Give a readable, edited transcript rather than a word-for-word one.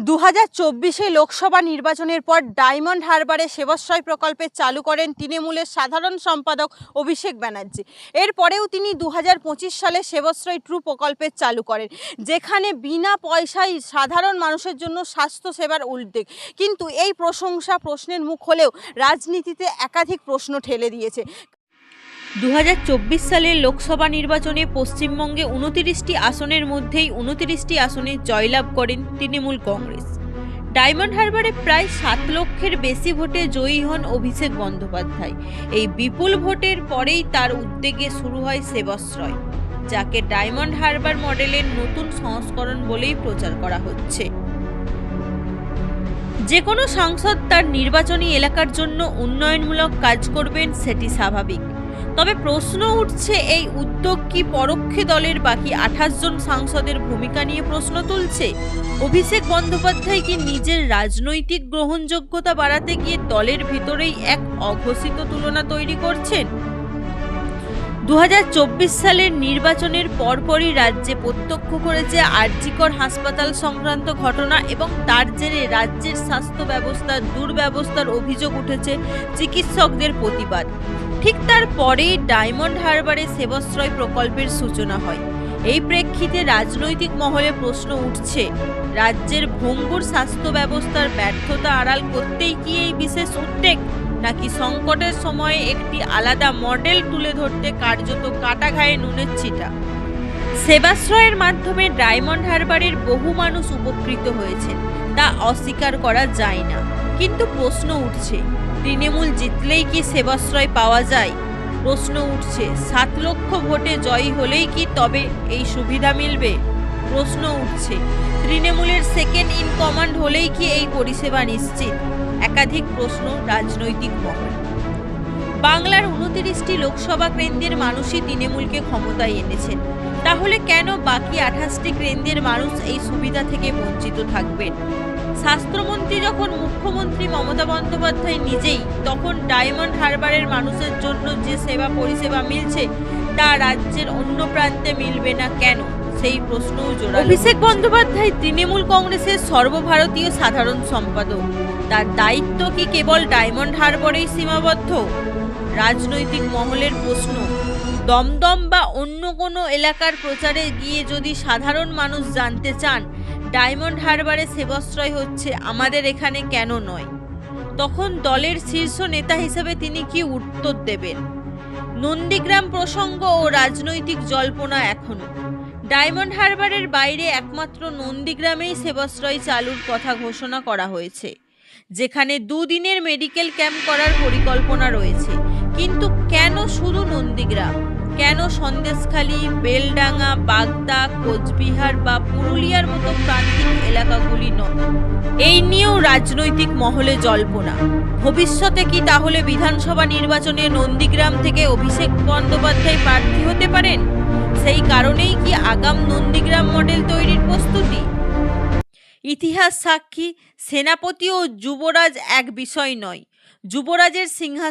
2024 লোকসভা নির্বাচনের পর ডায়মন্ড হারবারে সেবাশ্রয় প্রকল্পে চালু করেন তৃণমূলের সাধারণ সম্পাদক অভিষেক ব্যানার্জি। এরপরেও তিনি 2025 সালে সেবাশ্রয় ট্রু প্রকল্পে চালু করেন, যেখানে বিনা পয়সায় সাধারণ মানুষের জন্য স্বাস্থ্য সেবার উদ্যোগ। কিন্তু এই প্রশংসা প্রশ্নের মুখ হলেও রাজনীতিতে একাধিক প্রশ্ন ঠেলে দিয়েছে। 2024 সালের লোকসভা নির্বাচনে পশ্চিমবঙ্গে 29টি আসনের মধ্যেই 29টি আসনে জয়লাভ করেন তৃণমূল কংগ্রেস। ডায়মন্ড হারবারে প্রায় 7 লক্ষের বেশি ভোটে জয়ী হন অভিষেক বন্দ্যোপাধ্যায়। এই বিপুল ভোটের পরেই তার উদ্যোগে শুরু হয় সেবাশ্রয়, যাকে ডায়মন্ড হারবার মডেলের নতুন সংস্করণ বলেই প্রচার করা হচ্ছে। যে কোনো সাংসদ তার নির্বাচনী এলাকার জন্য উন্নয়নমূলক কাজ করবেন, সেটি স্বাভাবিক। তবে প্রশ্ন উঠছে, এই উদ্যোগ কি পরোক্ষে দলের বাকি 28 জন সাংসদের ভূমিকা নিয়ে প্রশ্ন তুলছে? অভিষেক বন্দ্যোপাধ্যায় কি নিজের রাজনৈতিক গ্রহণযোগ্যতা বাড়াতে গিয়ে দলের ভিতরেই এক অঘোষিত তুলনা তৈরি করছেন? 2024 সালের নির্বাচনের পরপরই রাজ্যে প্রত্যক্ষ করেছে আরজিকর হাসপাতাল সংক্রান্ত ঘটনা এবং তার জেরে রাজ্যের স্বাস্থ্য ব্যবস্থার দুর্ব্যবস্থার অভিযোগ উঠেছে চিকিৎসকদের প্রতিবাদ। ঠিক তারপরেই ডায়মন্ড হারবারে সেবাশ্রয় প্রকল্পের সূচনা হয়। এই প্রেক্ষিতে রাজনৈতিক মহলে প্রশ্ন উঠছে, রাজ্যের ভঙ্গুর স্বাস্থ্য ব্যবস্থার ব্যর্থতা আড়াল করতেই কি এই বিশেষ উদ্যোগ, নাকি সংকটের সময়ে একটি আলাদা মডেল তুলে ধরতে কার্যত কাটা ঘায়ে নুনের ছিটা? সেবাশ্রয়ের মাধ্যমে ডায়মন্ড হারবারের বহু মানুষ উপকৃত হয়েছেন, তা অস্বীকার করা যায় না। কিন্তু প্রশ্ন উঠছে, তৃণমূল জিতলেই কি সেবাশ্রয় পাওয়া যায়? প্রশ্ন উঠছে, 7 লক্ষ ভোটে জয়ী হলেই কি তবে এই সুবিধা মিলবে? প্রশ্ন উঠছে, তৃণমূলের সেকেন্ড ইন কমান্ড হলেই কি এই পরিষেবা নিশ্চিত? একাধিক প্রশ্ন রাজনৈতিক মহল। বাংলার 29টি লোকসভা কেন্দ্রের মানুষই তৃণমূলকে ক্ষমতায় এনেছেন, তাহলে কেন বাকি 28টি কেন্দ্রের মানুষ এই সুবিধা থেকে বঞ্চিত থাকবেন? স্বাস্থ্যমন্ত্রী যখন মুখ্যমন্ত্রী মমতা বন্দ্যোপাধ্যায় নিজেই, তখন ডায়মন্ড হারবারের মানুষের জন্য যে সেবা পরিষেবা মিলছে তা রাজ্যের অন্য প্রান্তে মিলবে না কেন? সেই প্রশ্নও জোরালো। অভিষেক বন্দ্যোপাধ্যায় তৃণমূল কংগ্রেসের সর্বভারতীয় সাধারণ সম্পাদক। তার দায়িত্ব কি কেবল ডায়মন্ড হারবারেই সীমাবদ্ধ? রাজনৈতিক মহলের প্রশ্ন, দমদম বা অন্য কোনো এলাকার প্রচারে গিয়ে যদি সাধারণ মানুষ জানতে চান ডায়মন্ড হারবারে সেবাশ্রয় হচ্ছে, আমাদের এখানে কেন নয়, তখন দলের শীর্ষ নেতা হিসেবে তিনি কি উত্তর দেবেন? নন্দীগ্রাম প্রসঙ্গ ও রাজনৈতিক জল্পনা এখনো। ডায়মন্ড হারবারের বাইরে একমাত্র নন্দীগ্রামেই সেবাশ্রয় চালুর কথা ঘোষণা করা হয়েছে, যেখানে 2 দিনের মেডিকেল ক্যাম্প করার পরিকল্পনা রয়েছে। কিন্তু কেন শুধু নন্দীগ্রাম? কেন সন্দেশখালী, বেলডাঙ্গা, বাগদা, কোচবিহার বা পুরুলিয়ার মতো প্রান্তিক এলাকাগুলি নয়? এই নিয়েও রাজনৈতিক মহলে জল্পনা। ভবিষ্যতে কি তাহলে বিধানসভা নির্বাচনে নন্দীগ্রাম থেকে অভিষেক বন্দ্যোপাধ্যায় প্রার্থী হতে পারেন? সেই কারণেই কি আগাম নন্দীগ্রাম মডেল তৈরির প্রস্তুতি? ইতিহাস সাক্ষী, সেনাপতি ও যুবরাজ এক বিষয় নয়। যুবরাজের সিংহাসন